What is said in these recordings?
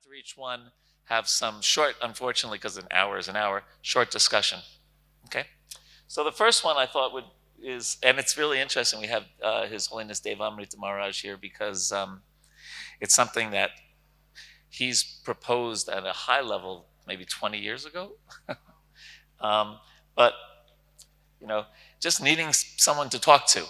after each one, have some short, unfortunately, because an hour is an hour, short discussion. Okay? So the first one I thought is, and it's really interesting, we have His Holiness Devamrita Maharaj here because it's something that he's proposed at a high level maybe 20 years ago. But, just needing someone to talk to,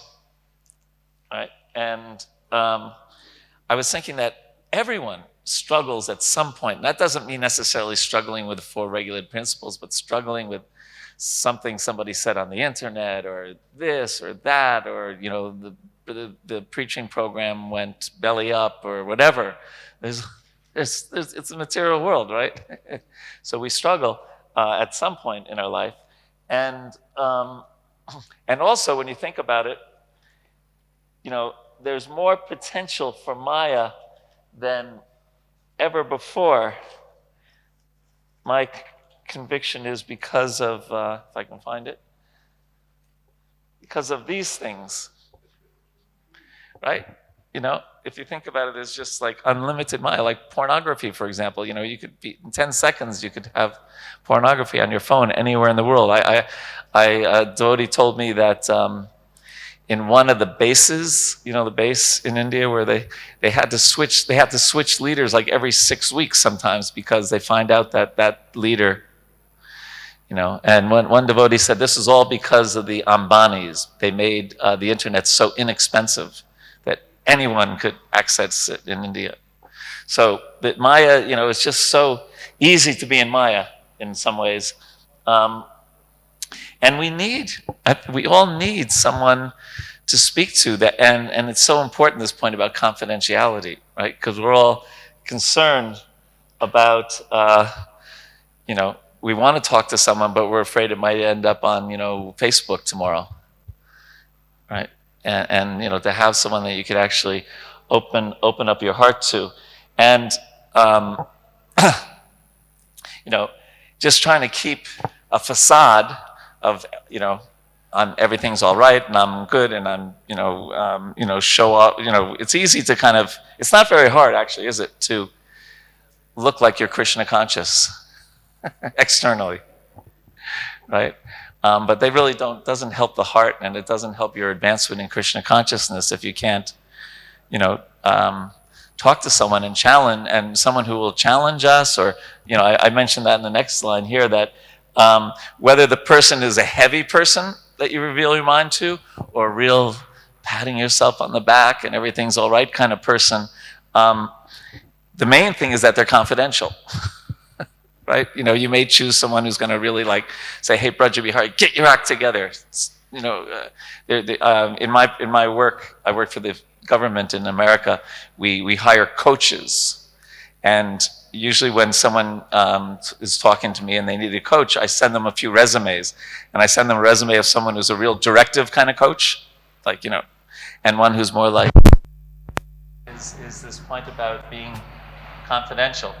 right? And I was thinking that everyone struggles at some point. And that doesn't mean necessarily struggling with the four regulated principles, but struggling with something somebody said on the internet, or this or that, or the preaching program went belly up, or whatever. It's a material world, right? So we struggle at some point in our life, and also when you think about it, there's more potential for Maya than ever before. My conviction is because of, if I can find it, because of these things, right? If you think about it, it's just like unlimited Maya, like pornography, for example. You could be, in 10 seconds, you could have pornography on your phone anywhere in the world. A devotee told me that in one of the bases, the base in India where they had to switch leaders like every 6 weeks sometimes, because they find out that leader, and one devotee said this is all because of the Ambanis. They made the internet so inexpensive that anyone could access it in India. So that Maya, it's just so easy to be in Maya in some ways. And we all need someone to speak to that. And it's so important, this point about confidentiality, right? Because we're all concerned about, we want to talk to someone, but we're afraid it might end up on, Facebook tomorrow, right? And to have someone that you could actually open up your heart to. And, just trying to keep a facade of, everything's all right and I'm good and I'm, show up. It's easy to kind of, it's not very hard actually, is it, to look like you're Krishna conscious externally, right? But they really doesn't help the heart, and it doesn't help your advancement in Krishna consciousness if you can't, talk to someone and challenge, and someone who will challenge us, or, I mentioned that in the next line here, that whether the person is a heavy person that you reveal your mind to, or a real patting yourself on the back and everything's all right kind of person, the main thing is that they're confidential. Right? You may choose someone who's going to really say, hey, Vraja Vihari, get your act together. In my work, I work for the government in America, we hire coaches. And usually when someone is talking to me and they need a coach, I send them a few resumes. And I send them a resume of someone who's a real directive kind of coach, and one who's more like, is this point about being confidential.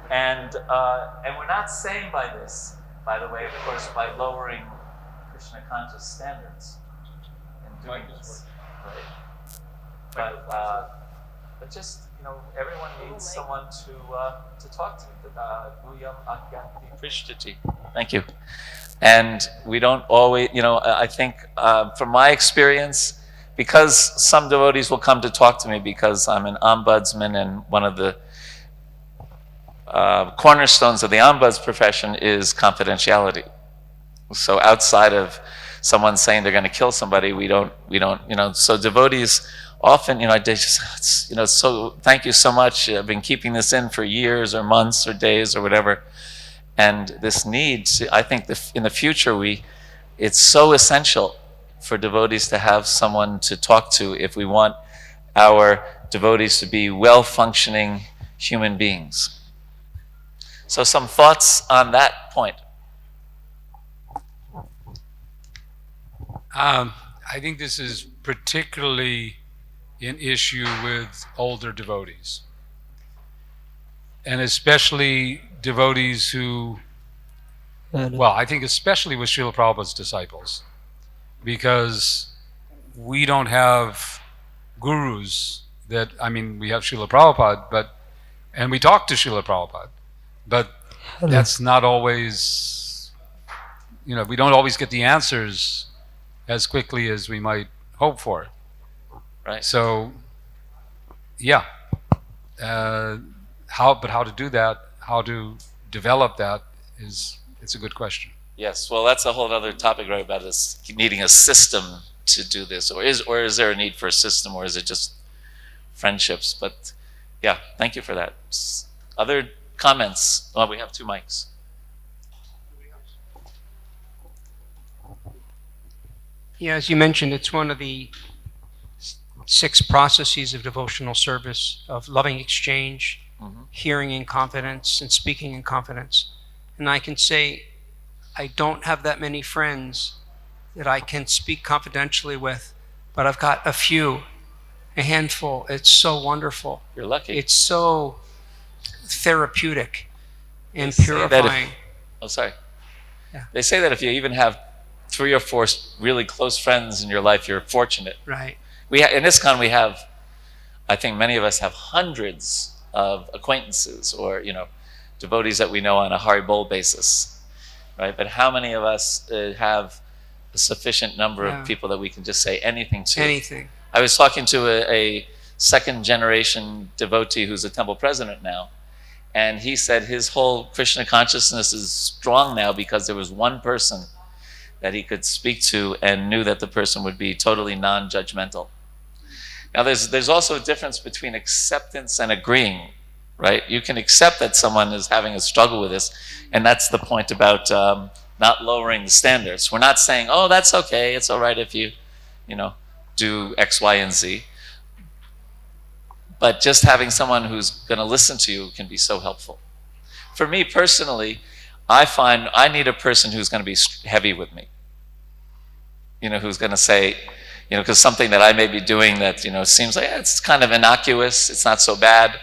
And we're not saying by this, by the way, of course, by lowering Krishna conscious standards and doing this, right? But just, everyone needs someone to talk to. Thank you. And we don't always, I think from my experience, because some devotees will come to talk to me because I'm an ombudsman, and one of the cornerstones of the ombuds profession is confidentiality. So outside of someone saying they're going to kill somebody, we don't, so devotees often, they just, so thank you so much. I've been keeping this in for years or months or days or whatever. And this needs, I think in the future, it's so essential for devotees to have someone to talk to if we want our devotees to be well-functioning human beings. So some thoughts on that point? I think this is particularly an issue with older devotees. And especially devotees who, well, I think especially with Srila Prabhupada's disciples, because we don't have gurus that, I mean, we have Srila Prabhupada, and we talk to Srila Prabhupada, but that's not always, we don't always get the answers as quickly as we might hope for. Right. So, yeah. How to do that, how to develop that it's a good question. Yes, well, that's a whole other topic, right, about this needing a system to do this, or is there a need for a system, or is it just friendships? But yeah, thank you for that. Other comments? Well, we have 2 mics. Yeah, as you mentioned, it's one of the 6 processes of devotional service, of loving exchange, hearing in confidence, and speaking in confidence. And I can say, I don't have that many friends that I can speak confidentially with, but I've got a few, a handful. It's so wonderful. You're lucky. It's so therapeutic and They say purifying. Yeah. They say that if you even have 3 or 4 really close friends in your life, you're fortunate. Right. In ISKCON, we have, I think many of us have hundreds of acquaintances or, devotees that we know on a Haribol basis, right? But how many of us have a sufficient number of people that we can just say anything to? Anything. I was talking to a 2nd generation devotee who's a temple president now, and he said his whole Krishna consciousness is strong now because there was one person that he could speak to and knew that the person would be totally non-judgmental. Now, there's also a difference between acceptance and agreeing, right? You can accept that someone is having a struggle with this, and that's the point about not lowering the standards. We're not saying, oh, that's okay, it's all right if you do X, Y, and Z. But just having someone who's going to listen to you can be so helpful. For me personally, I find I need a person who's going to be heavy with me. Who's going to say, because something that I may be doing that, seems like it's kind of innocuous, it's not so bad.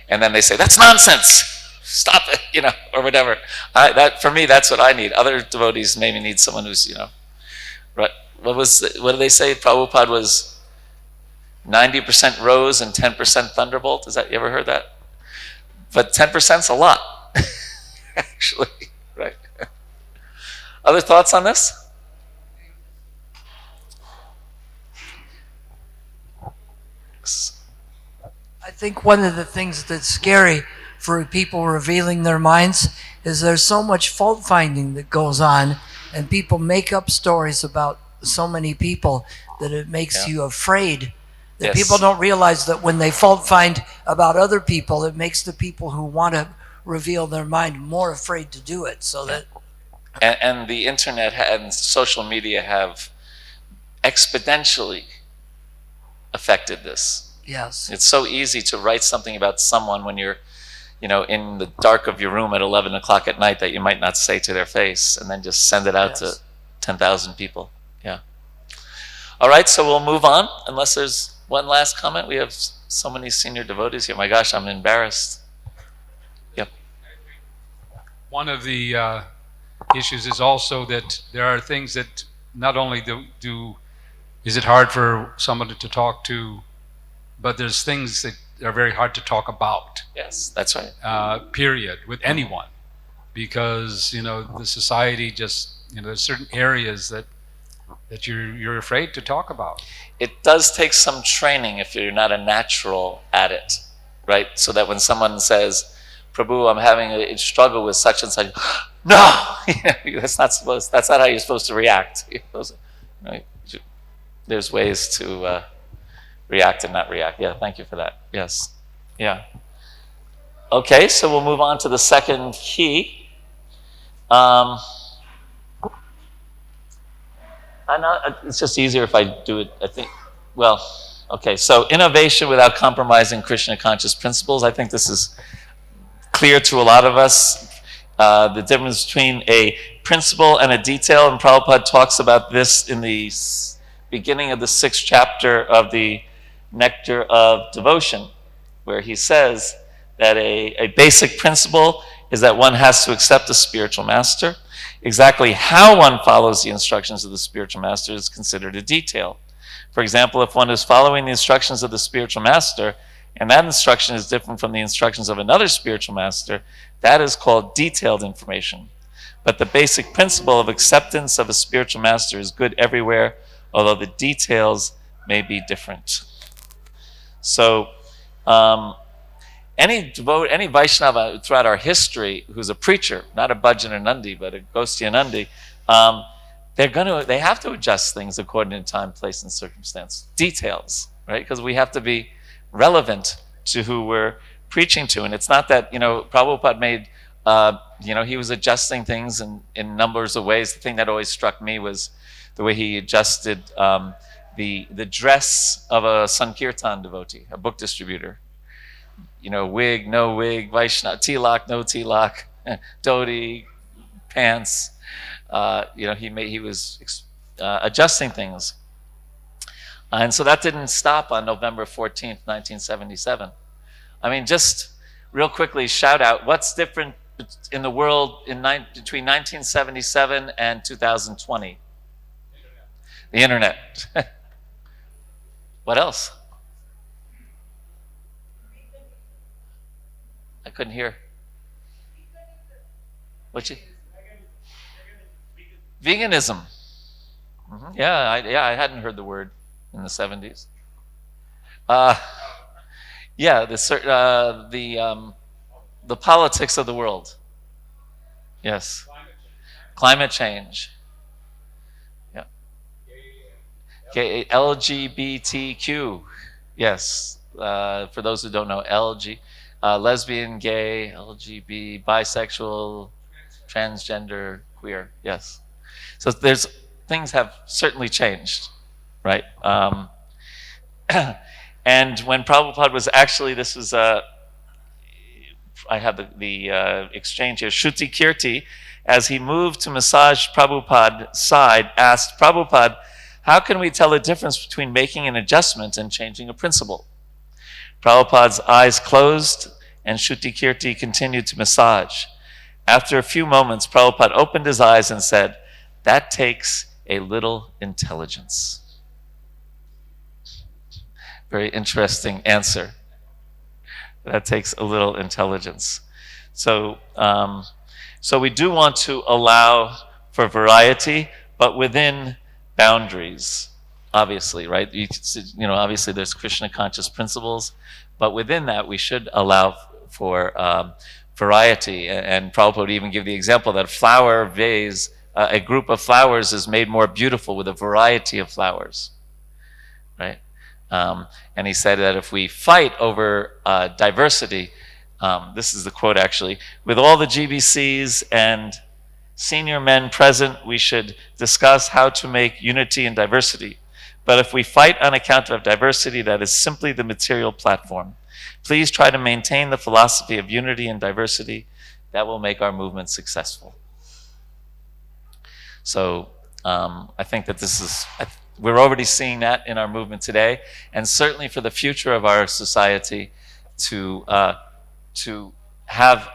And then they say, that's nonsense, stop it, or whatever. For me, that's what I need. Other devotees maybe need someone who's, right. What do they say? Prabhupada was 90% rose and 10% thunderbolt. You ever heard that? But 10%'s a lot, actually, right? Other thoughts on this? I think one of the things that's scary for people revealing their minds is there's so much fault finding that goes on, and people make up stories about so many people that it makes you afraid. That people don't realize that when they fault find about other people, it makes the people who want to reveal their mind more afraid to do it. So that and the internet and social media have exponentially affected this. Yes. It's so easy to write something about someone when you're, in the dark of your room at 11 o'clock at night that you might not say to their face, and then just send it out to 10,000 people. Yeah. All right, so we'll move on, unless there's one last comment. We have so many senior devotees here. My gosh, I'm embarrassed. Yep. One of the issues is also that there are things that not only is it hard for someone to talk to, but there's things that are very hard to talk about. Yes, that's right. Period, with anyone, because the society just there's certain areas that you're afraid to talk about. It does take some training if you're not a natural at it, right? So that when someone says, "Prabhu, I'm having a struggle with such and such," no, that's not how you're supposed to react. Right? There's ways to react and not react. Yeah, thank you for that. Yes. Yeah. Okay, so we'll move on to the second key. It's just easier if I do it, I think. Well, okay, so innovation without compromising Krishna conscious principles. I think this is clear to a lot of us. The difference between a principle and a detail, and Prabhupada talks about this in the beginning of the 6th chapter of the Nectar of Devotion, where he says that a basic principle is that one has to accept a spiritual master. Exactly how one follows the instructions of the spiritual master is considered a detail. For example, if one is following the instructions of the spiritual master, and that instruction is different from the instructions of another spiritual master, that is called detailed information. But the basic principle of acceptance of a spiritual master is good everywhere, although the details may be different. So, any Vaishnava throughout our history who's a preacher, not a Bhajan or Nandi, but a Gostia Nandi, they have to adjust things according to time, place, and circumstance. Details, right? Because we have to be relevant to who we're preaching to. And it's not that, Prabhupada made, he was adjusting things in numbers of ways. The thing that always struck me was the way he adjusted the dress of a Sankirtan devotee, a book distributor. Wig, no wig, Vaishnava, tilak, no tilak, dhoti, pants. He was adjusting things. And so that didn't stop on November 14th, 1977. I mean, just real quickly, shout out, what's different in the world between 1977 and 2020? The internet. What else? I couldn't hear. Veganism. Mm-hmm. Yeah, I hadn't heard the word in the 70s. The politics of the world. Yes. Climate change. Yeah. LGBTQ. Yes. For those who don't know, lesbian, gay, LGBT, bisexual, transgender, queer. Yes. So things have certainly changed, right? And when Prabhupada was actually, I have the exchange here, Shruti Kirti, as he moved to massage Prabhupada's side, asked Prabhupada, how can we tell the difference between making an adjustment and changing a principle? Prabhupada's eyes closed and Shruti Kirti continued to massage. After a few moments, Prabhupada opened his eyes and said, that takes a little intelligence. Very interesting answer. That takes a little intelligence. So we do want to allow for variety, but within boundaries, obviously, right? Obviously there's Krishna conscious principles, but within that we should allow for variety. And Prabhupada would even give the example that a flower vase, a group of flowers is made more beautiful with a variety of flowers, right? And he said that if we fight over diversity, this is the quote actually, with all the GBCs and senior men present, we should discuss how to make unity and diversity. But if we fight on account of diversity, that is simply the material platform. Please try to maintain the philosophy of unity and diversity. That will make our movement successful. So I think that we're already seeing that in our movement today, and certainly for the future of our society to have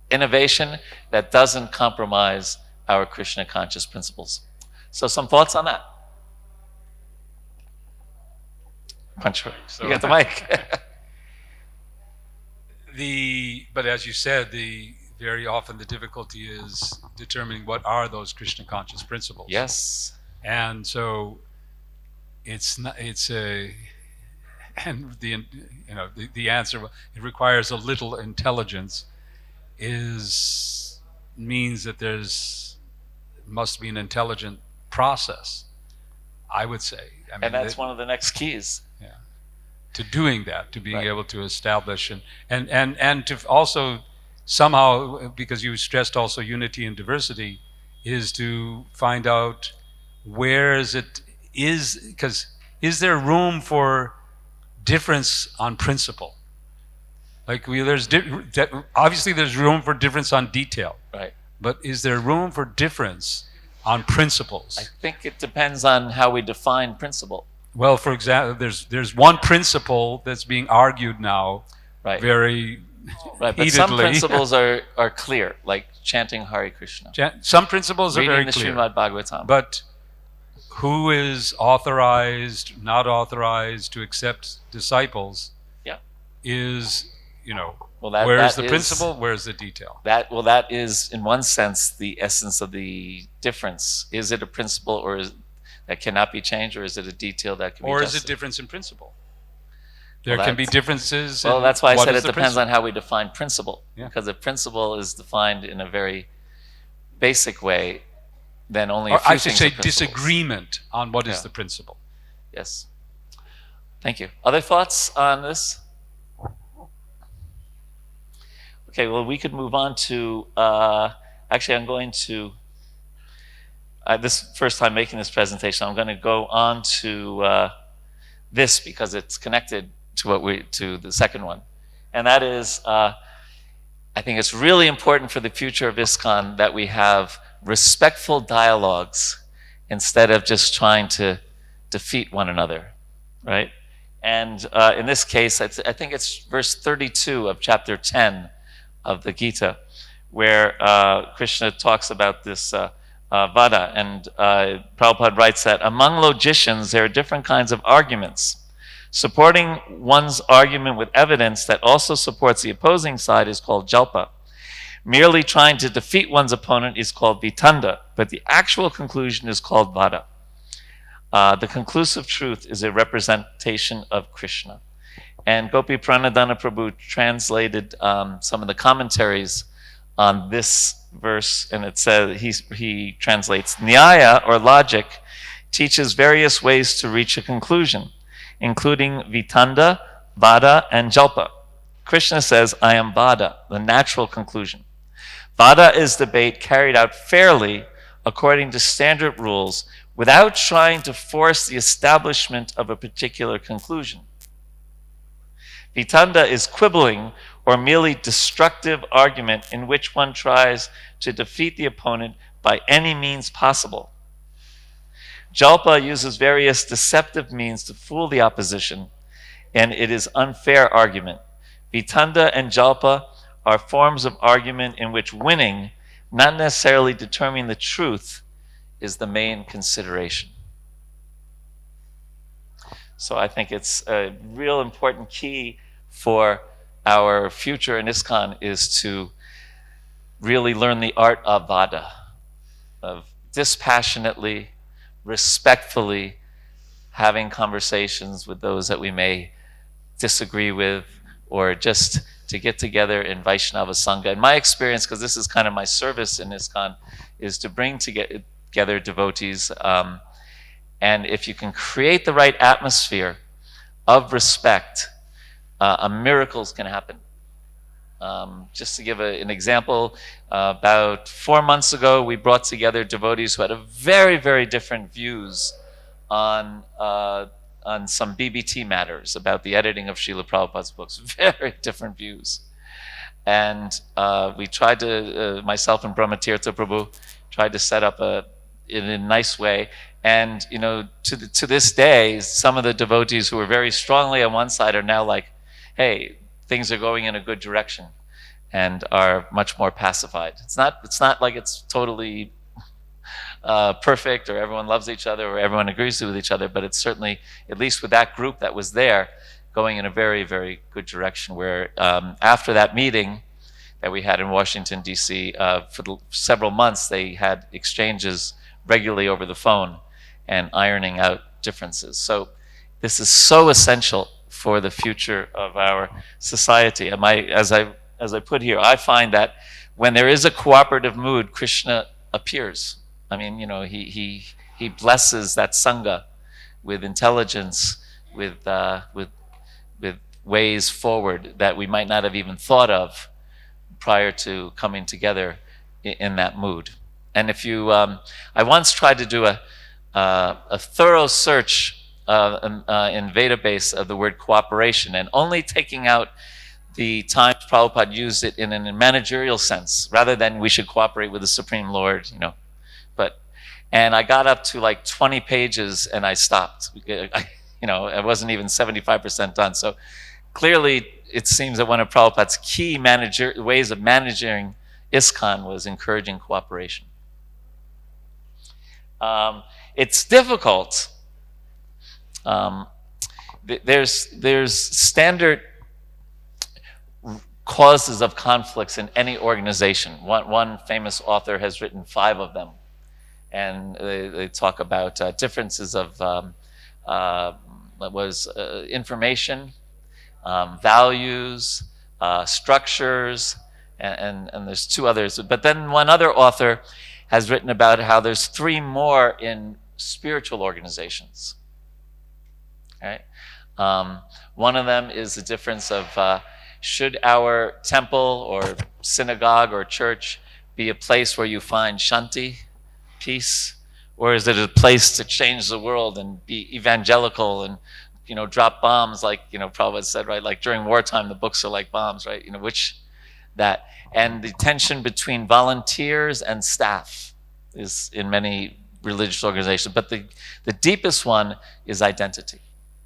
innovation that doesn't compromise our Krishna conscious principles. So some thoughts on that? Pancharatna, you got the mic. But as you said, very often the difficulty is determining what are those Krishna conscious principles. Yes. And so the answer, it requires a little intelligence, means that must be an intelligent process, I would say. I mean, and that's one of the next keys. Yeah. To doing that, to being able to establish and to also somehow, because you stressed also unity and diversity, is to find out because is there room for difference on principle? Like obviously there's room for difference on detail. Right. But is there room for difference on principles? I think it depends on how we define principle. Well, for example, there's one principle that's being argued now, right, very right, but heatedly. Some principles are clear, like chanting Hare Krishna. Some principles are very clear. clear. Reading the Srimad Bhagavatam. But who is authorized, not authorized to accept disciples Yeah. is, Well, where's that the is- principle, where's the detail? That is, in one sense, the essence of the difference. Is it a principle or that cannot be changed, or is it a detail that can be Or is it adjusted? difference in principle? There Well, can be that's- differences. Well, in that's why I what said is it the depends on principle. how we define principle. Yeah. Because if principle is defined in a very basic way, then only a Or few I should things say are principles. disagreement on what is Yeah. the principle. Yes. Thank you. Other thoughts on this? Okay, well, we could move on to, actually, I'm going to, this first time making this presentation, I'm going to go on to this because it's connected to to the second one. And that is, I think it's really important for the future of ISKCON that we have respectful dialogues instead of just trying to defeat one another, right? And in this case, I think it's verse 32 of chapter 10 of the Gita, where Krishna talks about this vada. And Prabhupada writes that among logicians, there are different kinds of arguments. Supporting one's argument with evidence that also supports the opposing side is called jalpa. Merely trying to defeat one's opponent is called vitanda, but the actual conclusion is called vada. The conclusive truth is a representation of Krishna. And Gopi Pranadhana Prabhu translated some of the commentaries on this verse, and it says, he translates, Nyaya, or logic, teaches various ways to reach a conclusion, including vitanda, vada, and jalpa. Krishna says, I am vada, the natural conclusion. Vada is debate carried out fairly according to standard rules without trying to force the establishment of a particular conclusion. Vitanda is quibbling or merely destructive argument in which one tries to defeat the opponent by any means possible. Jalpa uses various deceptive means to fool the opposition, and it is unfair argument. Vitanda and jalpa are forms of argument in which winning, not necessarily determining the truth, is the main consideration. So I think it's a real important key for our future in ISKCON is to really learn the art of vada, of dispassionately, respectfully having conversations with those that we may disagree with, or just to get together in Vaishnava Sanga. In my experience, because this is kind of my service in ISKCON, is to bring together devotees. And if you can create the right atmosphere of respect, miracles can happen. Just to give an example, about 4 months ago, we brought together devotees who had a very, very different views on some BBT matters about the editing of Srila Prabhupada's books. Very different views. And we tried to, myself and Brahmatirtha Prabhu, tried to set up in a nice way. And, to this day, some of the devotees who were very strongly on one side are now like, hey, things are going in a good direction, and are much more pacified. It's not like it's totally perfect, or everyone loves each other, or everyone agrees with each other, but it's certainly, at least with that group that was there, going in a very, very good direction, where after that meeting that we had in Washington, D.C., for several months, they had exchanges regularly over the phone and ironing out differences. So this is so essential for the future of our society. And as I put here, I find that when there is a cooperative mood, Krishna appears. I mean, he blesses that Sanga with intelligence, with ways forward that we might not have even thought of prior to coming together in that mood. And if you, I once tried to do a thorough search in Vedabase of the word cooperation, and only taking out the times Prabhupada used it in a managerial sense, rather than we should cooperate with the Supreme Lord, and I got up to like 20 pages and I stopped. I wasn't even 75% done. So clearly it seems that one of Prabhupada's key ways of managing ISKCON was encouraging cooperation. it's difficult. There's standard causes of conflicts in any organization. One famous author has written 5 of them, and they talk about differences of information, values, structures, and there's 2 others. But then one other author has written about how there's 3 more in spiritual organizations. Right? One of them is the difference of should our temple or synagogue or church be a place where you find shanti, peace, or is it a place to change the world and be evangelical and drop bombs like Prabhupada said, right? Like during wartime, the books are like bombs, right? And the tension between volunteers and staff is in many religious organizations. But the deepest one is identity.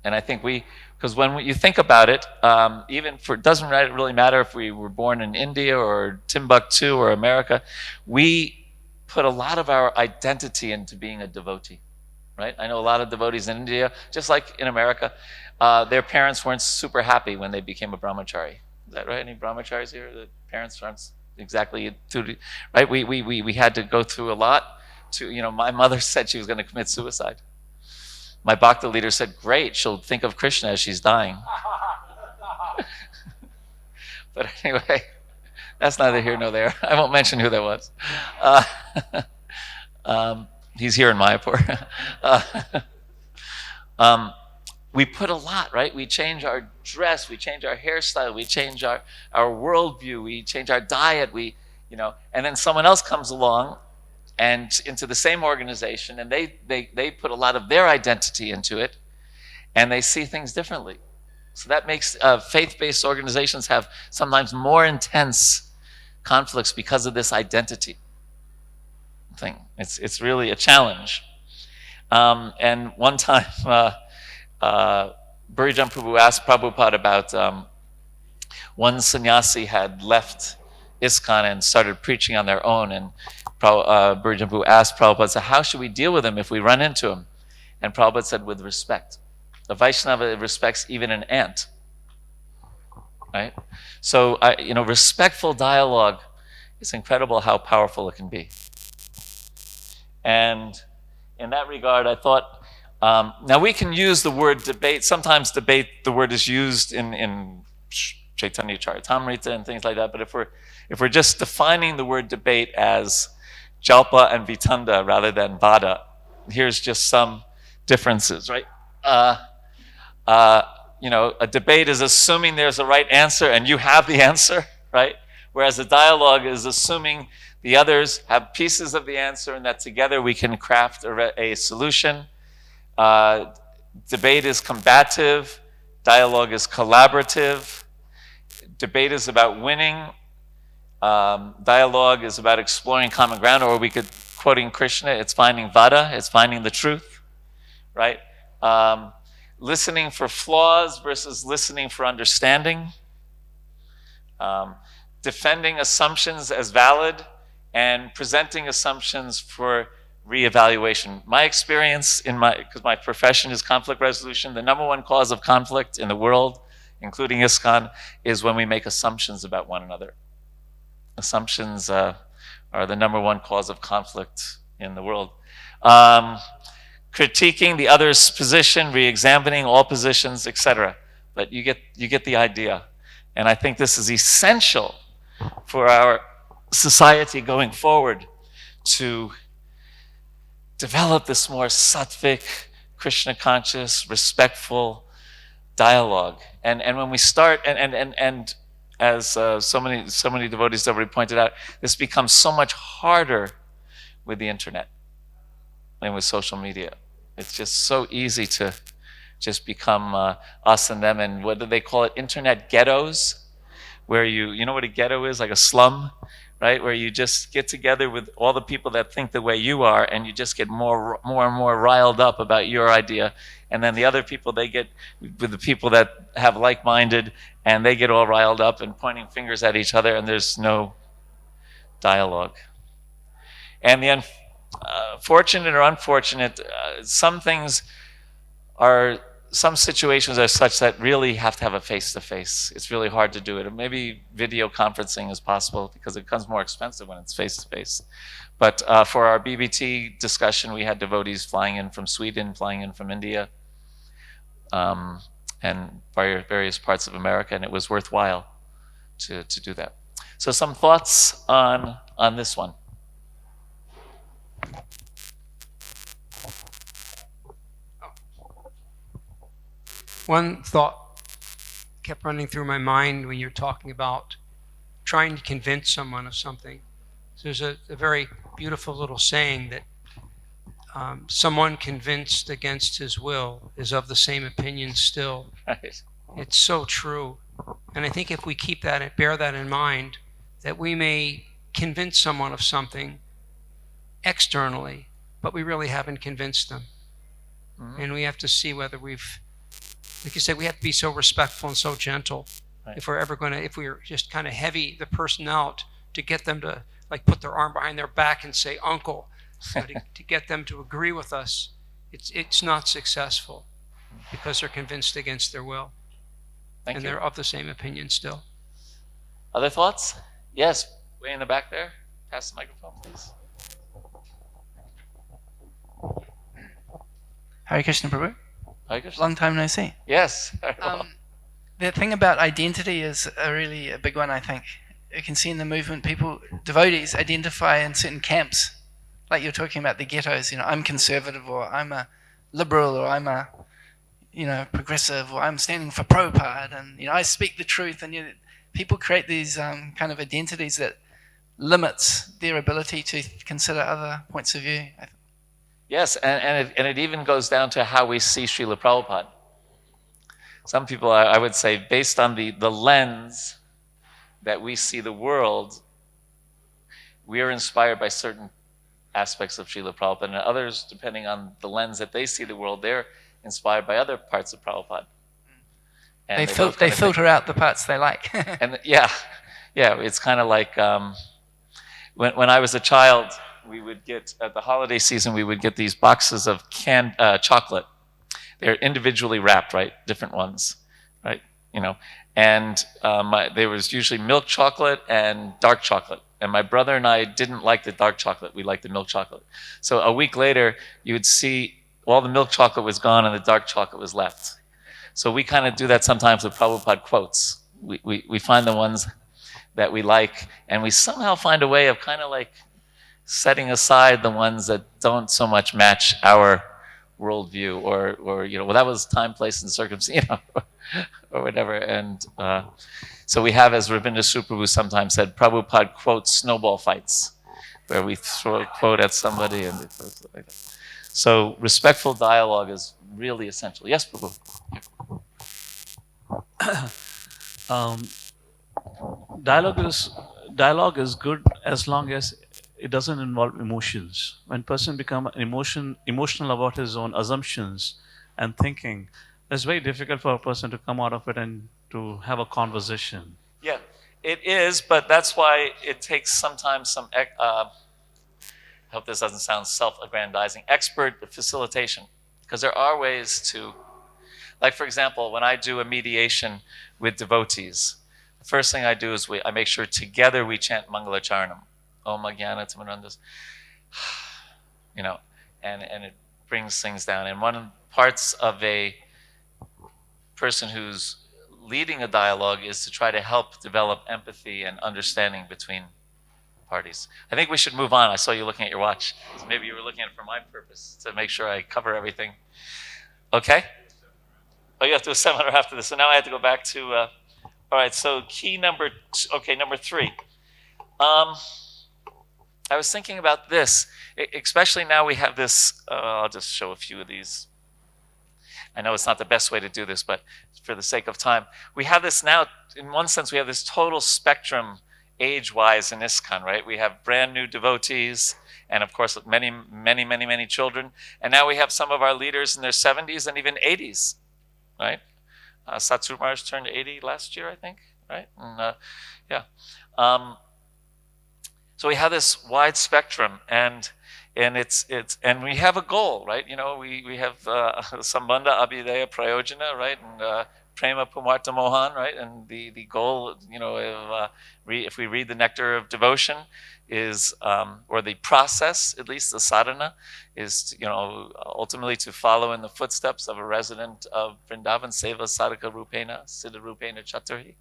And I think because when you think about it, it doesn't really matter if we were born in India or Timbuktu or America, we put a lot of our identity into being a devotee, right? I know a lot of devotees in India, just like in America, their parents weren't super happy when they became a brahmachari. Is that right? Any brahmacharis here? The parents aren't exactly, right? We had to go through a lot. My mother said she was going to commit suicide. My bhakta leader said, great, she'll think of Krishna as she's dying. But anyway, that's neither here nor there. I won't mention who that was. He's here in Mayapur. We put a lot, right? We change our dress, we change our hairstyle, we change our worldview, we change our diet, and then someone else comes along and into the same organization, and they put a lot of their identity into it, and they see things differently. So that makes faith-based organizations have sometimes more intense conflicts because of this identity thing. It's really a challenge. And one time, Burijan Prabhu asked Prabhupada about one sannyasi had left ISKCON and started preaching on their own, and Burijan Prabhu asked Prabhupada, so how should we deal with him if we run into him? And Prabhupada said, with respect. The Vaishnava respects even an ant, right? So, respectful dialogue, it's incredible how powerful it can be. And in that regard, I thought, now we can use the word debate. Sometimes debate, the word is used in Chaitanya Charitamrita and things like that. But if we're just defining the word debate as jalpa and vitanda rather than vada, here's just some differences, right? A debate is assuming there's a right answer and you have the answer, right? Whereas a dialogue is assuming the others have pieces of the answer and that together we can craft a solution. Debate is combative. Dialogue is collaborative. Debate is about winning. Dialogue is about exploring common ground, or we could, quoting Krishna, it's finding vada, it's finding the truth, right? Listening for flaws versus listening for understanding. Defending assumptions as valid and presenting assumptions for reevaluation. My experience because my profession is conflict resolution, the number one cause of conflict in the world, including ISKCON, is when we make assumptions about one another. Assumptions are the number one cause of conflict in the world. Critiquing the other's position, re-examining all positions, etc. But you get the idea. And I think this is essential for our society going forward to develop this more sattvic, Krishna conscious, respectful dialogue. And when we start, and as so many devotees have already pointed out, this becomes so much harder with the internet and with social media. It's just so easy to just become us and them, and what do they call it? Internet ghettos, where you know what a ghetto is, like a slum, right? Where you just get together with all the people that think the way you are, and you just get more and more riled up about your idea. And then the other people, they get with the people that have like-minded, and they get all riled up and pointing fingers at each other, and there's no dialogue. And the fortunate or unfortunate, some situations are such that really have to have a face-to-face. It's really hard to do it. Maybe video conferencing is possible because it becomes more expensive when it's face-to-face. But for our BBT discussion, we had devotees flying in from Sweden, flying in from India, and various parts of America, and it was worthwhile to do that. So some thoughts on this one. One thought kept running through my mind when you're talking about trying to convince someone of something. So there's a very beautiful little saying that someone convinced against his will is of the same opinion still. Right. It's so true. And I think if we keep that and bear that in mind, that we may convince someone of something externally, but we really haven't convinced them. Mm-hmm. And we have to see whether we've, like you said, we have to be so respectful and so gentle. Right. If we're just kind of heavy the person out to get them to like put their arm behind their back and say, "Uncle," to get them to agree with us, it's not successful because they're convinced against their will. Thank you. They're of the same opinion still. Other thoughts? Yes, way in the back there. Pass the microphone, please. Hare Krishna, Prabhu. Hare Krishna. Long time no see. Yes. The thing about identity is a big one, I think. You can see in the movement, devotees identify in certain camps. Like you're talking about the ghettos, I'm conservative, or I'm a liberal, or I'm a, progressive, or I'm standing for Prabhupada, and, I speak the truth. And people create these kind of identities that limits their ability to consider other points of view. Yes, and it even goes down to how we see Srila Prabhupada. Some people, I would say, based on the lens that we see the world, we are inspired by certain aspects of Srila Prabhupada, and others, depending on the lens that they see the world, they're inspired by other parts of Prabhupada. And they filter out the parts they like. And yeah, it's kind of like when I was a child, we would get, at the holiday season, we would get these boxes of canned chocolate. They're individually wrapped, right? Different ones, right? And there was usually milk chocolate and dark chocolate. And my brother and I didn't like the dark chocolate. We liked the milk chocolate. So a week later, you would see all the milk chocolate was gone and the dark chocolate was left. So we kind of do that sometimes with Prabhupada quotes. We find the ones that we like, and we somehow find a way of kind of like setting aside the ones that don't so much match our worldview, or well, that was time, place, and circumstance, or whatever. And so we have, as Ravinda Suprabhu sometimes said, Prabhupada quotes snowball fights, where we throw a quote at somebody and they throw stuff like that. So respectful dialogue is really essential. Yes, Prabhu. Dialogue is good as long as it doesn't involve emotions. When person become emotional about his own assumptions and thinking, it's very difficult for a person to come out of it and to have a conversation. Yeah, it is, but that's why it takes sometimes some, I hope this doesn't sound self-aggrandizing, expert facilitation. Because there are ways to, like for example, when I do a mediation with devotees, the first thing I do is I make sure together we chant Mangalacharanam. Om Jnana Timirandhas, and it brings things down. And one of the parts of a person who's leading a dialogue is to try to help develop empathy and understanding between parties. I think we should move on. I saw you looking at your watch. So maybe you were looking at it for my purpose, to make sure I cover everything. Okay? Oh, you have to do a seminar after this. So now I have to go back to, all right, so key number 3. I was thinking about this, especially now we have this, I'll just show a few of these. I know it's not the best way to do this, but for the sake of time, we have this now, in one sense, we have this total spectrum age-wise in ISKCON, right? We have brand new devotees, and of course, many, many, many, many children. And now we have some of our leaders in their 70s and even 80s, right? Satsur Maharaj turned 80 last year, I think, right? And, yeah. So we have this wide spectrum, and and and we have a goal, right? We have Sambandha Abhideya Prayojana, right? And Prema Pumarta Mohan, right? And the goal, if we read the Nectar of Devotion, is or the process, at least the sadhana, is ultimately to follow in the footsteps of a resident of Vrindavan, Seva Sadhaka Rupena, Siddha Rupena Chaturhi,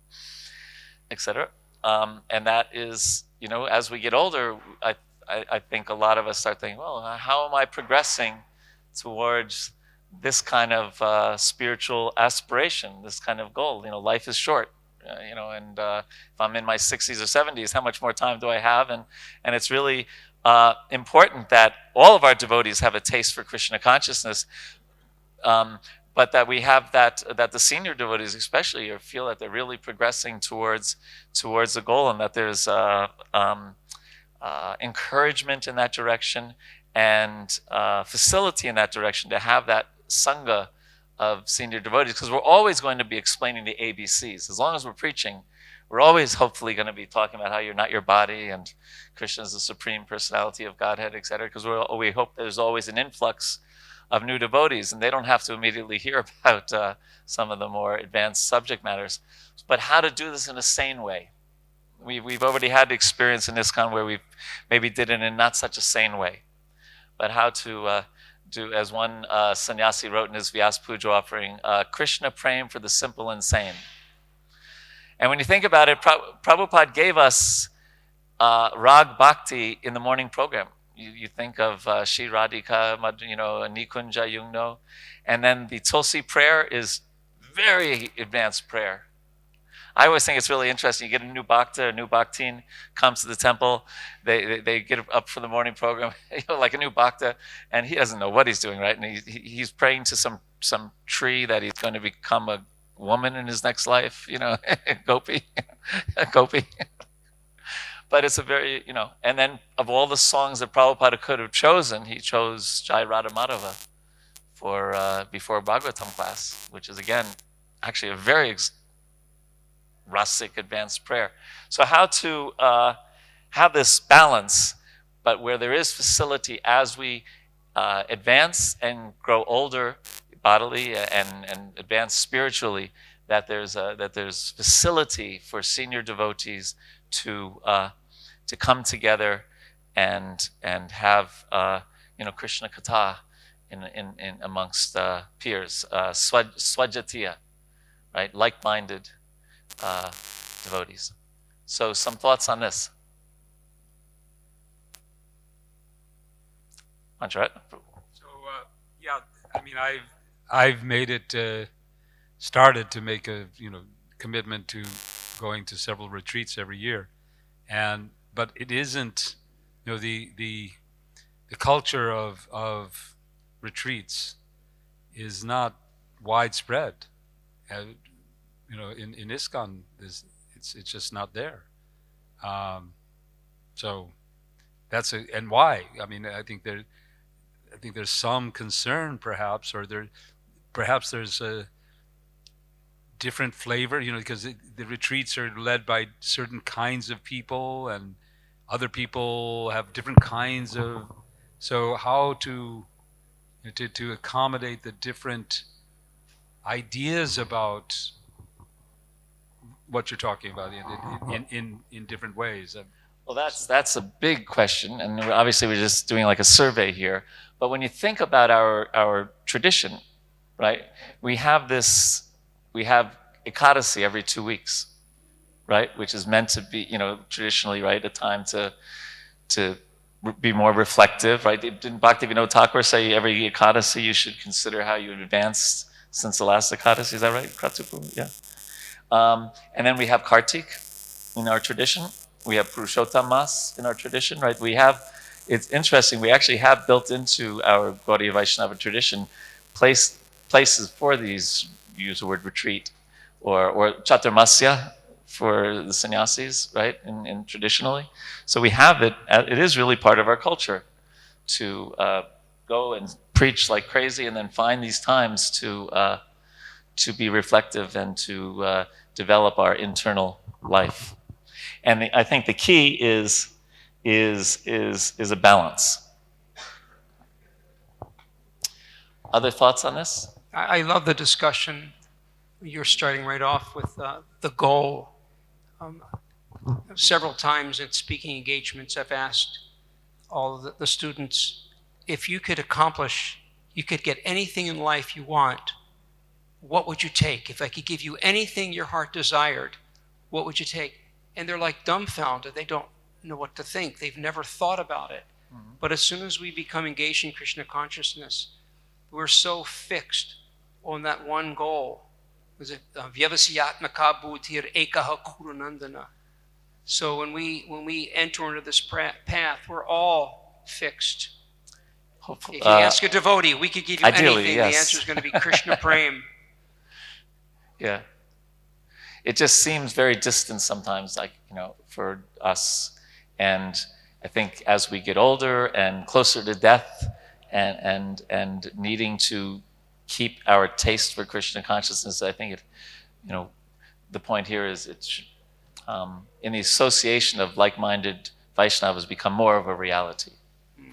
etc. And that is, as we get older, I think a lot of us start thinking, well, how am I progressing towards this kind of spiritual aspiration, this kind of goal? Life is short, and if I'm in my 60s or 70s, how much more time do I have? And it's really important that all of our devotees have a taste for Krishna consciousness, but that we have that the senior devotees especially feel that they're really progressing towards the goal, and that there's encouragement in that direction and facility in that direction to have that Sanga of senior devotees, because we're always going to be explaining the ABCs. As long as we're preaching, we're always hopefully going to be talking about how you're not your body and Krishna is the supreme personality of Godhead, etc. Because we hope there's always an influx of new devotees, and they don't have to immediately hear about some of the more advanced subject matters. But how to do this in a sane way. We've already had experience in ISKCON where we maybe did it in not such a sane way. But how to do, as one sannyasi wrote in his Vyas Puja offering, Krishna Prem for the simple and sane. And when you think about it, Prabhupada gave us Rag Bhakti in the morning program. You think of Shri Radhika, Nikunja Yungno, and then the Tulsi prayer is very advanced prayer. I always think it's really interesting. You get a new bhakta, a new bhaktin comes to the temple. They get up for the morning program, like a new bhakta, and he doesn't know what he's doing, right? And he's praying to some tree that he's going to become a woman in his next life, gopi, gopi. But it's a very, and then of all the songs that Prabhupada could have chosen, he chose Jai Radha Madhava for before Bhagavatam class, which is again actually a very rasic advanced prayer. So how to have this balance, but where there is facility as we advance and grow older bodily and advance spiritually, that there's facility for senior devotees to come together and have Krishna Katha in amongst peers, swajatiya, right, like-minded devotees. So some thoughts on this. Pancharatna? So yeah, I mean, I've made it started to make a commitment to going to several retreats every year, but it isn't the culture of retreats is not widespread. In ISKCON, it's just not there. So that's and why? I mean, I think there's some concern, perhaps, or perhaps there's a different flavor, because the retreats are led by certain kinds of people, and other people have different kinds of. So how to accommodate the different ideas about what you're talking about in different ways. Well, that's a big question, and obviously we're just doing like a survey here. But when you think about our tradition, right? We have Ekadasi every 2 weeks, right? Which is meant to be, traditionally, right, a time to be more reflective, right? Didn't Bhaktivinoda Thakur say every Ekadasi you should consider how you advanced since the last Ekadasi? Is that right? Kratupu? Yeah. And then we have Kartik in our tradition. We have Purushottam Mas in our tradition, right? It's interesting, we actually have built into our Gaudiya Vaishnava tradition places for these, use the word retreat, or Chaturmasya for the sannyasis, right, in traditionally. So we have it is really part of our culture to go and preach like crazy and then find these times to be reflective and to develop our internal life. And I think the key is a balance, Other thoughts on this? I love the discussion. You're starting right off with the goal. Several times at speaking engagements, I've asked all of the students, if you could get anything in life you want, what would you take? If I could give you anything your heart desired, what would you take? And they're like dumbfounded. They don't know what to think. They've never thought about it. Mm-hmm. But as soon as we become engaged in Krishna consciousness, we're so fixed on that one goal. Was it Vyavasiyatmaka Bhutir Ekaha Kurunandana? So when we enter into this path, we're all fixed. If you ask a devotee, we could give you ideally, anything, yes. The answer is going to be Krishna Prem. Yeah. It just seems very distant sometimes, for us. And I think as we get older and closer to death and needing to keep our taste for Krishna consciousness, I think the point here is it's in the association of like-minded Vaishnavas become more of a reality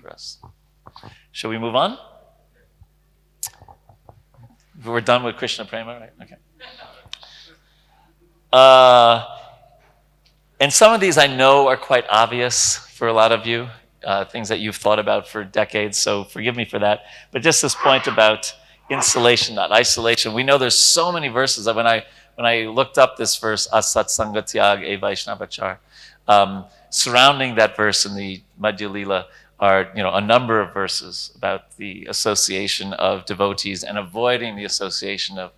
for us. Shall we move on? We're done with Krishna Prema, right? Okay. And some of these I know are quite obvious for a lot of you, things that you've thought about for decades, so forgive me for that. But just this point about insulation, not isolation. We know there's so many verses that when I looked up this verse, Asat Sangatyag E Vaishnavachar, surrounding that verse in the Madhya Lila are a number of verses about the association of devotees and avoiding the association of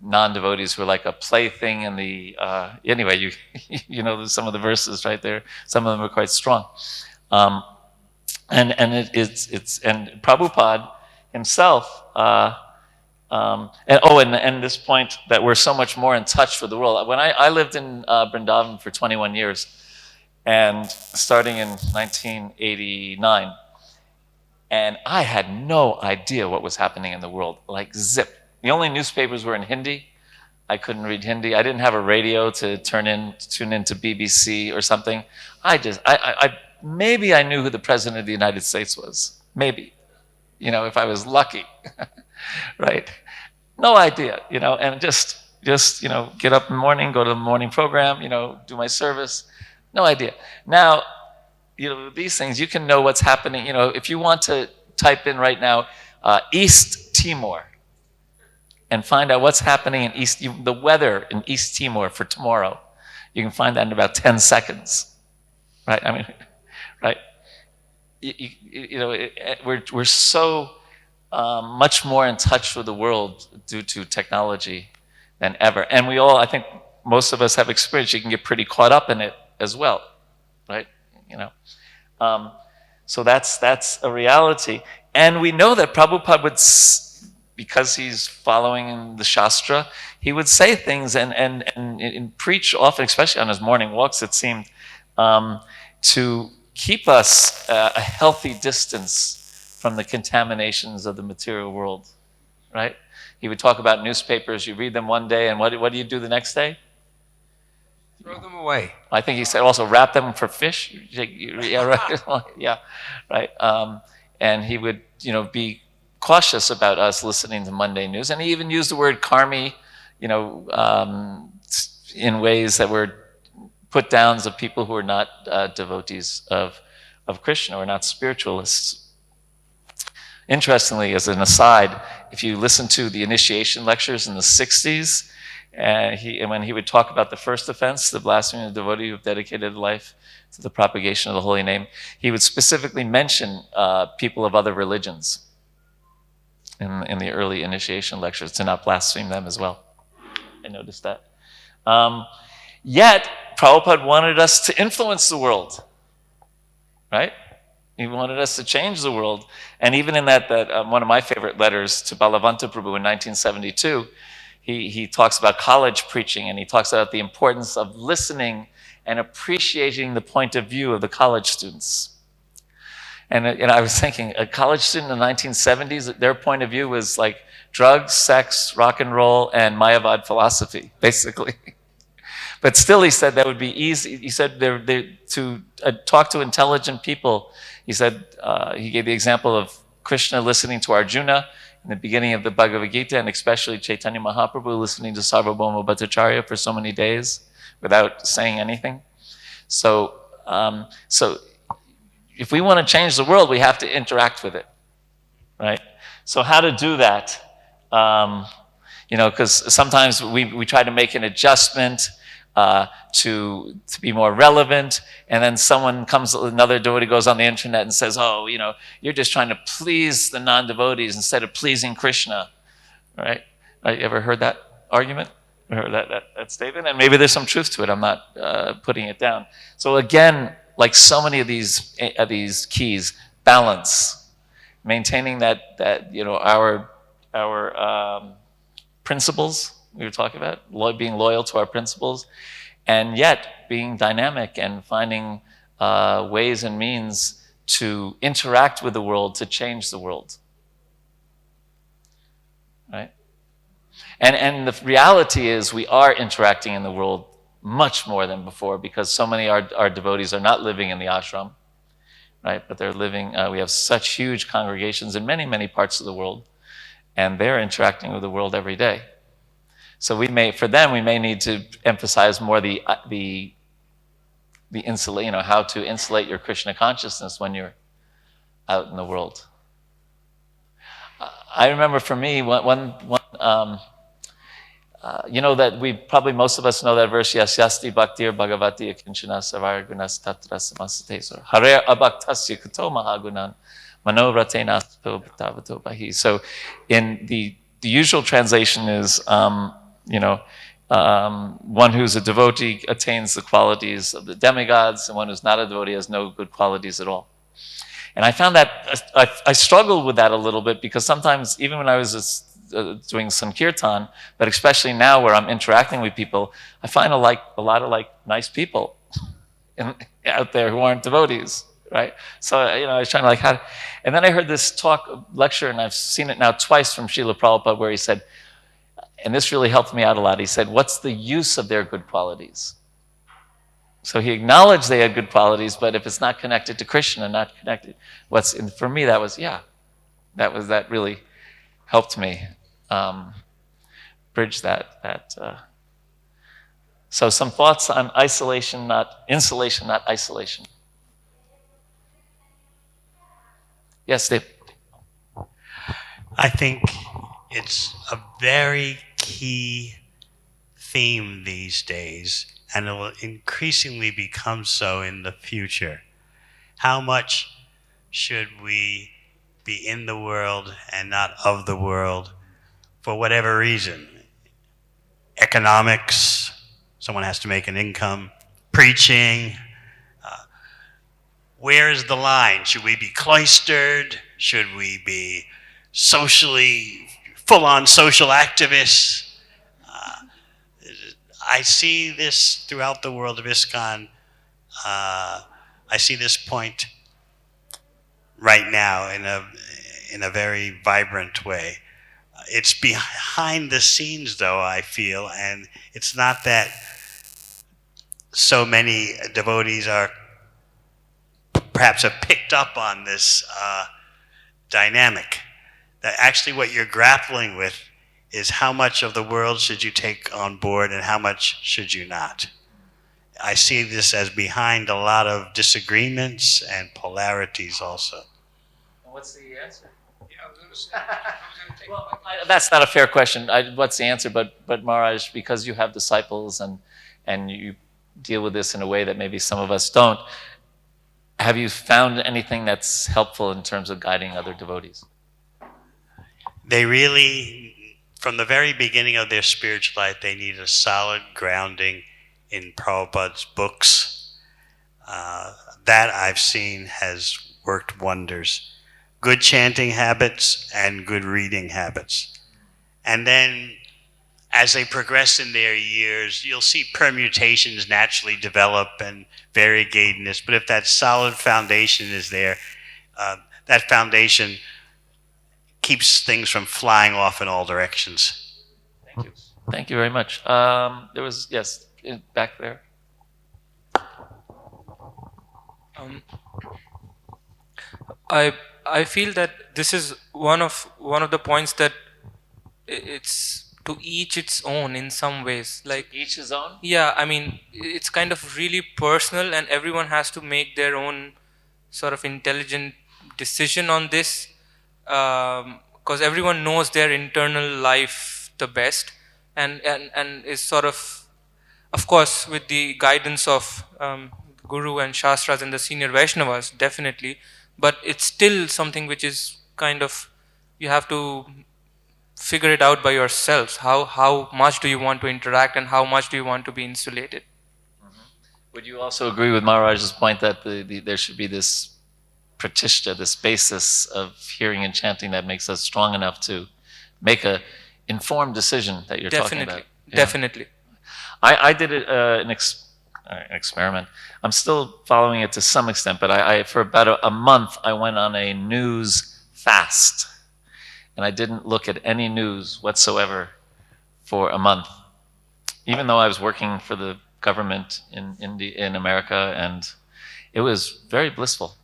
non-devotees who are like a plaything in the anyway, you know some of the verses right there. Some of them are quite strong, and Prabhupada himself and this point that we're so much more in touch with the world. When I lived in Vrindavan for 21 years, and starting in 1989, and I had no idea what was happening in the world, like zip. The only newspapers were in Hindi. I couldn't read Hindi. I didn't have a radio to tune into BBC or something. Maybe I knew who the president of the United States was. Maybe, if I was lucky, right? No idea, and just get up in the morning, go to the morning program, do my service. No idea. Now, these things, you can know what's happening. If you want to type in right now, East Timor, and find out what's happening in the weather in East Timor for tomorrow, you can find that in about 10 seconds, right? I mean, right? We're so much more in touch with the world due to technology than ever, and we all, I think, most of us have experience. You can get pretty caught up in it as well, right? So that's a reality, and we know that Prabhupada would. Because he's following the Shastra, he would say things and preach often, especially on his morning walks, it seemed, to keep us a healthy distance from the contaminations of the material world, right? He would talk about newspapers. You read them one day, and what do you do the next day? Throw them away. I think he said also wrap them for fish. Yeah, right. Yeah, right. And he would, be cautious about us listening to Monday news, and he even used the word karmi, in ways that were put downs of people who are not devotees of Krishna or not spiritualists. Interestingly, as an aside, if you listen to the initiation lectures in the 60s, when he would talk about the first offense, the blasphemy of a devotee who dedicated life to the propagation of the holy name, he would specifically mention people of other religions in the early initiation lectures, to not blaspheme them as well. I noticed that. Yet, Prabhupada wanted us to influence the world, right? He wanted us to change the world. And even in that one of my favorite letters to Balavanta Prabhu in 1972, he talks about college preaching, and he talks about the importance of listening and appreciating the point of view of the college students. And I was thinking, a college student in the 1970s, their point of view was like drugs, sex, rock and roll, and Mayavad philosophy, basically. But still, he said that would be easy. He said to talk to intelligent people, he said, he gave the example of Krishna listening to Arjuna in the beginning of the Bhagavad Gita, and especially Chaitanya Mahaprabhu listening to Sarvabhauma Bhattacharya for so many days without saying anything. So if we want to change the world, we have to interact with it, right? So how to do that? Because sometimes we try to make an adjustment to be more relevant, and then another devotee goes on the internet and says, "Oh, you're just trying to please the non-devotees instead of pleasing Krishna," right? You ever heard that argument? Heard that statement? And maybe there's some truth to it. I'm not putting it down. So again, like so many of these keys, balance, maintaining that our principles we were talking about, being loyal to our principles, and yet being dynamic and finding ways and means to interact with the world to change the world, right? And the reality is we are interacting in the world much more than before, because so many of our devotees are not living in the ashram, right? But they're living, we have such huge congregations in many, many parts of the world, and they're interacting with the world every day. So we may need to emphasize more the insulate, how to insulate your Krishna consciousness when you're out in the world. I remember for me, that most of us know that verse, Yasyasti Bhaktir Bhagavati Akinchana Savar Gunas Tatra Samasate Hare Abhaktasya Kato Mahagunan Manovratena Bhattavato Bahi. So in the usual translation is, one who's a devotee attains the qualities of the demigods, and one who's not a devotee has no good qualities at all. And I found that I struggled with that a little bit, because sometimes, even when I was doing Sankirtan, but especially now where I'm interacting with people, I find a lot of nice people out there who aren't devotees, right? So I was trying to and then I heard this lecture, and I've seen it now twice from Srila Prabhupada, where he said, and this really helped me out a lot, he said, what's the use of their good qualities? So he acknowledged they had good qualities, but if it's not connected to Krishna, not connected, for me that really helped me bridge that. So some thoughts on insulation, not isolation. Yes, Dave. I think it's a very key theme these days, and it will increasingly become so in the future. How much should we be in the world and not of the world, for whatever reason? Economics, someone has to make an income, preaching. Where is the line? Should we be cloistered? Should we be full-on social activists? I see this throughout the world of ISKCON. I see this point right now in a very vibrant way. It's behind the scenes, though, I feel, and it's not that so many devotees perhaps have picked up on this dynamic. That actually what you're grappling with is how much of the world should you take on board and how much should you not. I see this as behind a lot of disagreements and polarities also. What's the answer? Well, that's not a fair question. What's the answer? But Maharaj, because you have disciples and you deal with this in a way that maybe some of us don't, have you found anything that's helpful in terms of guiding other devotees? They really, from the very beginning of their spiritual life, they need a solid grounding in Prabhupada's books. That I've seen has worked wonders. Good chanting habits and good reading habits. And then as they progress in their years, you'll see permutations naturally develop and variegatedness. But if that solid foundation is there, that foundation keeps things from flying off in all directions. Thank you. Thank you very much. There was, yes, back there. I feel that this is one of the points that it's to each its own in some ways. Like, Each his own? yeah, I mean, it's kind of really personal, and everyone has to make their own sort of intelligent decision on this, because everyone knows their internal life the best, and is sort of course, with the guidance of Guru and Shastras and the senior Vaishnavas, definitely, but it's still something which is kind of, you have to figure it out by yourselves. How much do you want to interact, and how much do you want to be insulated? Would you also agree with Maharaj's point that there should be this pratishta, this basis of hearing and chanting that makes us strong enough to make a informed decision that you're talking about? Definitely. I did an experiment. I'm still following it to some extent, but I for about a month I went on a news fast, and I didn't look at any news whatsoever for a month, even though I was working for the government in America, and it was very blissful.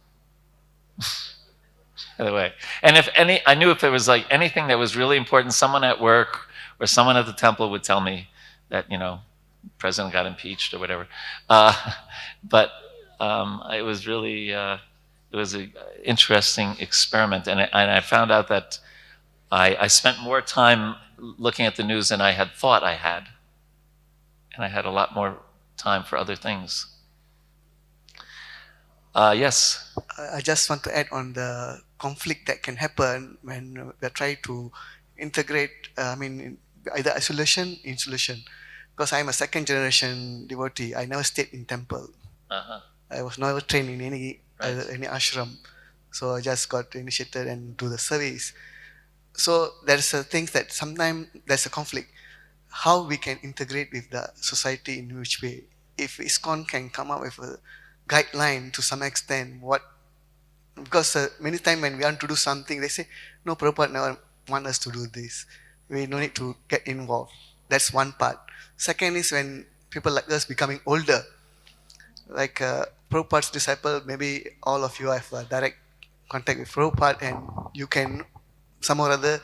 By the way, and I knew if there was like anything that was really important, someone at work or someone at the temple would tell me that, president got impeached or whatever. But it was really it was an interesting experiment, and I found out that I spent more time looking at the news than I had thought I had, and I had a lot more time for other things. Yes. I just want to add on the conflict that can happen when we try to integrate, either isolation, insulation. Because I'm a second generation devotee, I never stayed in temple. Uh-huh. I was never trained in any Right. ashram. So I just got initiated and do the service. So there's a things that sometimes there's a conflict. How we can integrate with the society, in which way? If ISKCON can come up with a guideline to some extent, because many times when we want to do something, they say, no, Prabhupada never want us to do this. We don't need to get involved. That's one part. Second is when people like us becoming older, like Prabhupada's disciple, maybe all of you have direct contact with Prabhupada, and you can some or other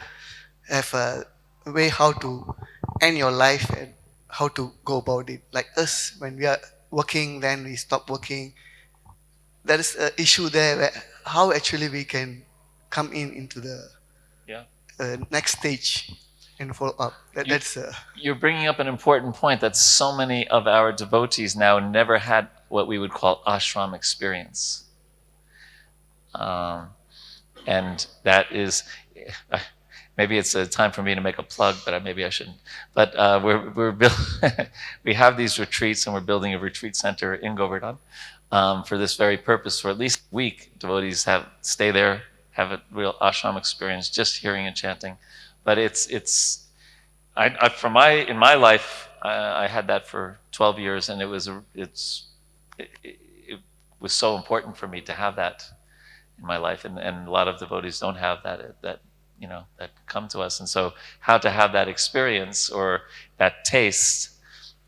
have a way how to end your life and how to go about it. Like us, when we are working, then we stop working. There is an issue there where how actually we can come into the next stage and follow up. You're bringing up an important point that so many of our devotees now never had what we would call ashram experience. And that is, maybe it's a time for me to make a plug, but maybe I shouldn't. But we have these retreats, and we're building a retreat center in Govardhan for this very purpose. For at least a week, devotees stay there, have a real ashram experience, just hearing and chanting. But in my life, I had that for 12 years, and it was so important for me to have that in my life, and a lot of devotees don't have that come to us, and so how to have that experience or that taste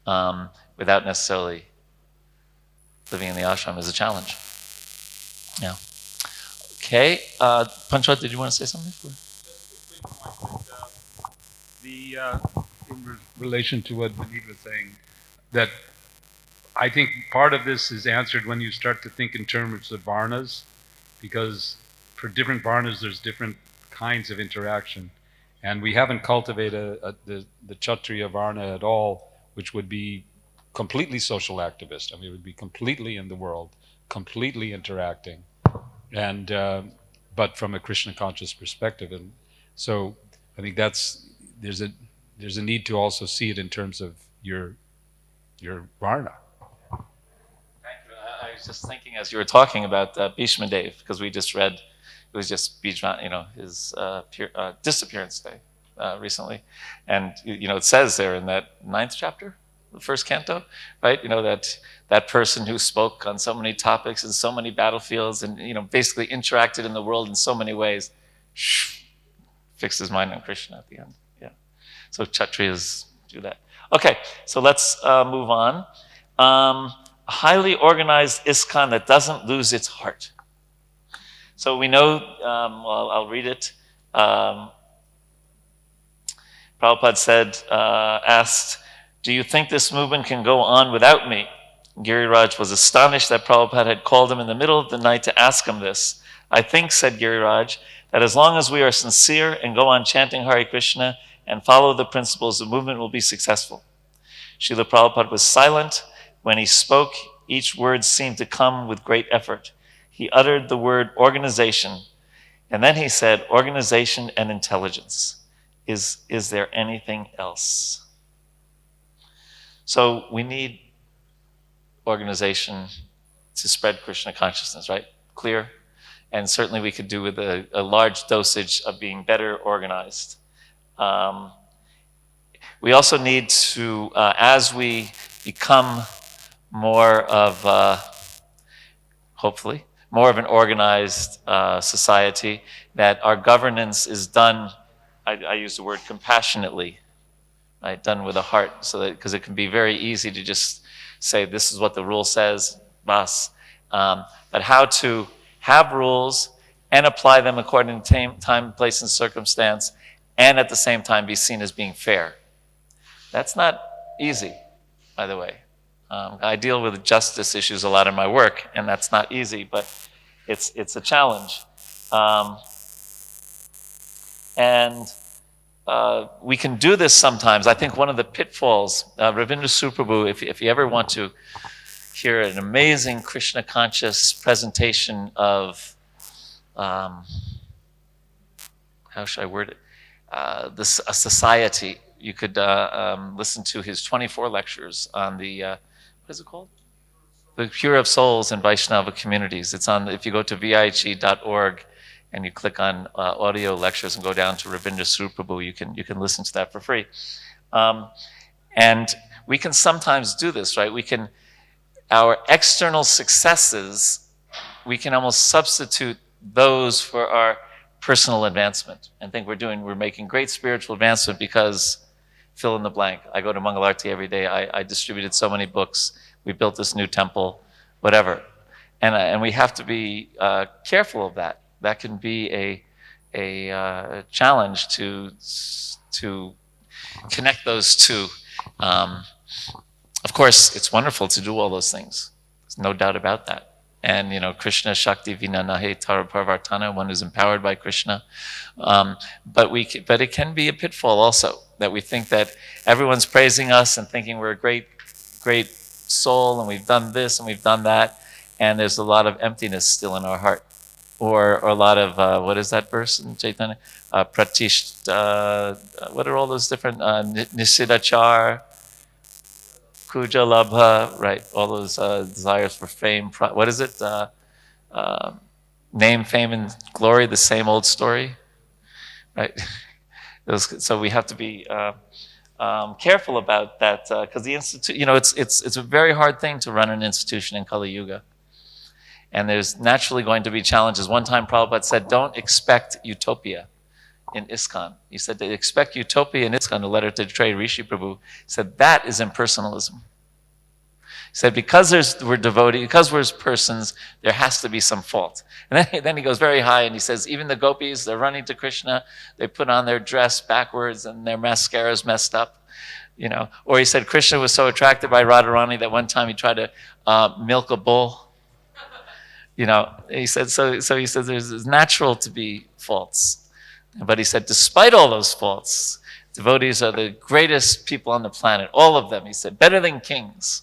without necessarily living in the ashram is a challenge. Yeah. Okay, Pancharatna, did you want to say something? In relation to what Vineet was saying, that I think part of this is answered when you start to think in terms of varnas, because for different varnas there's different kinds of interaction, and we haven't cultivated the Kshatriya varna at all, which would be completely social activist. I mean, it would be completely in the world, completely interacting, and but from a Krishna conscious perspective. And so I think there's a need to also see it in terms of your varna. Thank you. I was just thinking as you were talking about Bhishma Dev, because we just read, it was just Bhishma, his disappearance day recently, and it says there in that 9th chapter, the 1st canto, right? That person who spoke on so many topics and so many battlefields, and basically interacted in the world in so many ways, fixed his mind on Krishna at the end. Yeah. So Kshatriyas do that. Okay, so let's move on. Highly organized ISKCON that doesn't lose its heart. So we know, well, I'll read it. Prabhupada said, asked, "Do you think this movement can go on without me?" Giriraj was astonished that Prabhupada had called him in the middle of the night to ask him this. "I think," said Giriraj, "that as long as we are sincere and go on chanting Hare Krishna and follow the principles, the movement will be successful." Srila Prabhupada was silent. When he spoke, each word seemed to come with great effort. He uttered the word organization, and then he said, "Organization and intelligence. Is there anything else?" So we need organization to spread Krishna consciousness, right? Clear? And certainly we could do with a large dosage of being better organized. We also need to, as we become more of, hopefully, more of an organized society, that our governance is done, I use the word compassionately, right? Done with a heart, so that, because it can be very easy to just say, this is what the rule says, bas. But how to have rules and apply them according to time, place, and circumstance, and at the same time be seen as being fair. That's not easy, by the way. I deal with justice issues a lot in my work, and that's not easy, but it's a challenge. We can do this sometimes. I think one of the pitfalls, Ravindra Suprabhu, if you ever want to hear an amazing Krishna conscious presentation of, how should I word it, a society, you could listen to his 24 lectures on the, what is it called? The Pure of Souls in Vaishnava Communities. It's on, if you go to vig.org and you click on audio lectures and go down to Ravindra Suprabhu, you can listen to that for free. And we can sometimes do this, right? We can, our external successes, we can almost substitute those for our personal advancement and think we're making great spiritual advancement because fill in the blank. I go to Mangalarti every day. I distributed so many books. We built this new temple, whatever. And we have to be careful of that. That can be a challenge to connect those two. Of course, it's wonderful to do all those things. There's no doubt about that. And, Krishna Shakti Vina Nahe Tara Parvartana, one who's empowered by Krishna. But it can be a pitfall also, that we think that everyone's praising us and thinking we're a great, great soul and we've done this and we've done that. And there's a lot of emptiness still in our heart. Or a lot of, what is that verse in Chaitanya? What are all those different, Nisidachar, Kuja Labha, right? All those desires for fame. What is it? Name, fame, and glory, the same old story, right? So we have to be careful about that because the institute, it's a very hard thing to run an institution in Kali Yuga. And there's naturally going to be challenges. One time Prabhupada said, don't expect utopia in ISKCON. He said, they expect utopia in ISKCON, a letter to Trey Rishi Prabhu. He said, that is impersonalism. He said, because we're devotees, because we're persons, there has to be some fault. And then he goes very high and he says, even the gopis, they're running to Krishna, they put on their dress backwards and their mascara's messed up. Or he said, Krishna was so attracted by Radharani that one time he tried to milk a bull. He said, so he says it's natural to be faults. But he said, despite all those faults, devotees are the greatest people on the planet, all of them. He said, better than kings.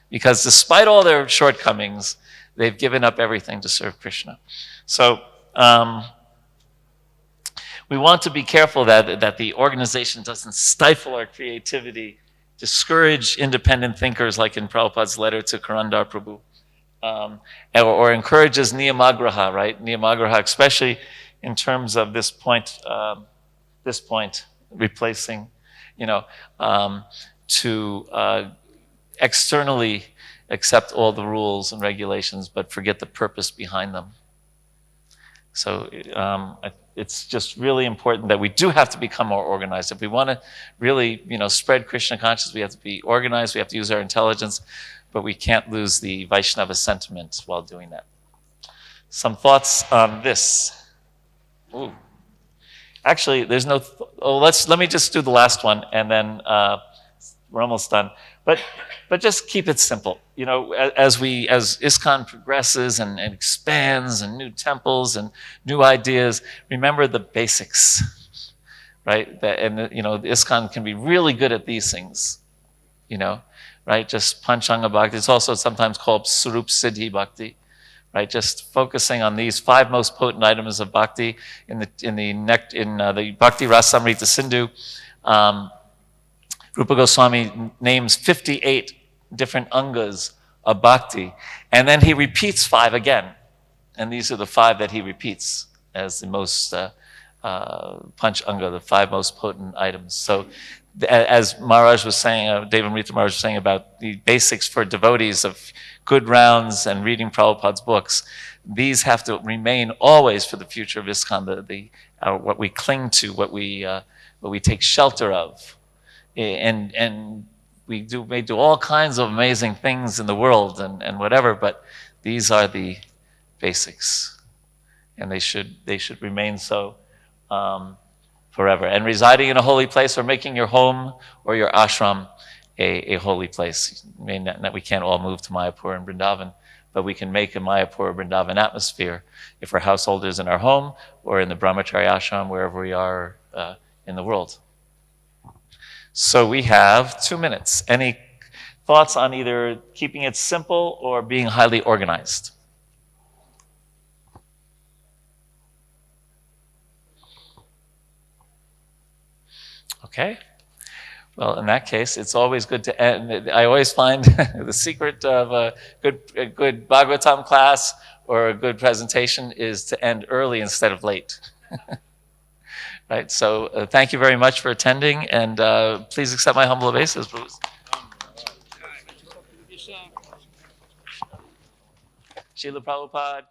Because despite all their shortcomings, they've given up everything to serve Krishna. So we want to be careful that the organization doesn't stifle our creativity, discourage independent thinkers like in Prabhupada's letter to Karandar Prabhu. Or encourages niyamagraha, right? Niyamagraha, especially in terms of this point, replacing, to externally accept all the rules and regulations, but forget the purpose behind them. So it's just really important that we do have to become more organized. If we want to really, spread Krishna consciousness, we have to be organized, we have to use our intelligence, but we can't lose the Vaishnava sentiment while doing that. Some thoughts on this. Ooh. Actually, there's no. Let me just do the last one, and then we're almost done. But just keep it simple. You know, as ISKCON progresses and expands, and new temples and new ideas, remember the basics, right? ISKCON can be really good at these things. You know, right? Just Panchanga Bhakti. It's also sometimes called Surup Siddhi Bhakti. Right, just focusing on these 5 most potent items of bhakti in the Bhakti Rasamrita Sindhu. Rupa Goswami names 58 different angas of bhakti, and then he repeats 5 again, and these are the 5 that he repeats as the most panch anga, the 5 most potent items. So, as Maharaj was saying, Devamrita Maharaj was saying about the basics for devotees of good rounds and reading Prabhupada's books, these have to remain always for the future of ISKCON, what we cling to, what we take shelter of. And we may do all kinds of amazing things in the world and whatever, but these are the basics. And they should remain so forever. And residing in a holy place, or making your home or your ashram a holy place. We can't all move to Mayapur and Vrindavan, but we can make a Mayapur or Vrindavan atmosphere if we're householders in our home or in the brahmachari ashram, wherever we are in the world. So we have 2 minutes. Any thoughts on either keeping it simple or being highly organized? Okay. Well, in that case, it's always good to end. I always find the secret of a good Bhagavatam class or a good presentation is to end early instead of late. Right? So thank you very much for attending, and please accept my humble obeisance. Srila Prabhupada.